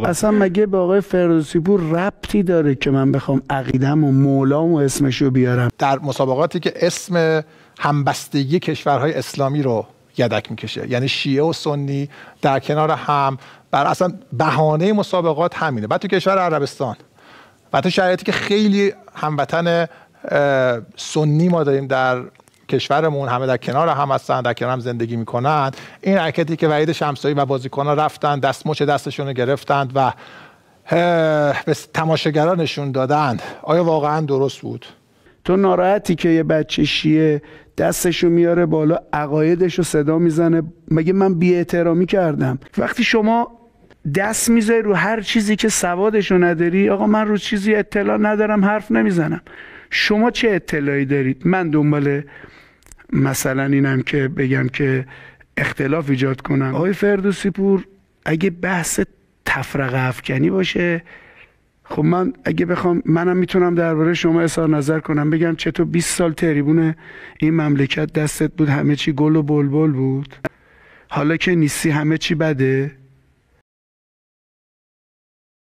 اصلا مگه به آقای فردوسی پور ربطی داره که من بخوام عقیدم و مولام و اسمشو بیارم؟ در مسابقاتی که اسم همبستگی کشورهای اسلامی رو یدک میکشه، یعنی شیعه و سنی در کنار هم، بر اصلا بهانه مسابقات همینه. بعد تو کشور عربستان و تو شرایطی که خیلی هموطن سنی ما داریم در کشورمون، همه در کنار هم هستن، در کنار هم زندگی میکنن، این حرکتی که وحید شمسایی و بازیکن‌ها رفتن دستمچ دستشون رو گرفتند و به تماشاگران نشون دادند، آیا واقعا درست بود؟ تو ناراحتی که یه بچه شیعه دستشو میاره بالا، عقایدشو صدا میزنه؟ مگه من بی‌احترامی کردم؟ وقتی شما دست میذاری رو هر چیزی که سوادشو نداری، آقا من رو چیزی اطلاع ندارم حرف نمیزنم. شما چه اطلاعی دارید؟ من دنبال مثلا اینم که بگم که اختلاف ایجاد کنم. آقای فردوسی پور اگه بحث تفرقه افکنی باشه، خب من اگه بخوام، منم میتونم درباره شما اظهار نظر کنم، بگم چطور 20 سال تریبون این مملکت دستت بود، همه چی گل و بلبل بود، حالا که نیستی همه چی بده.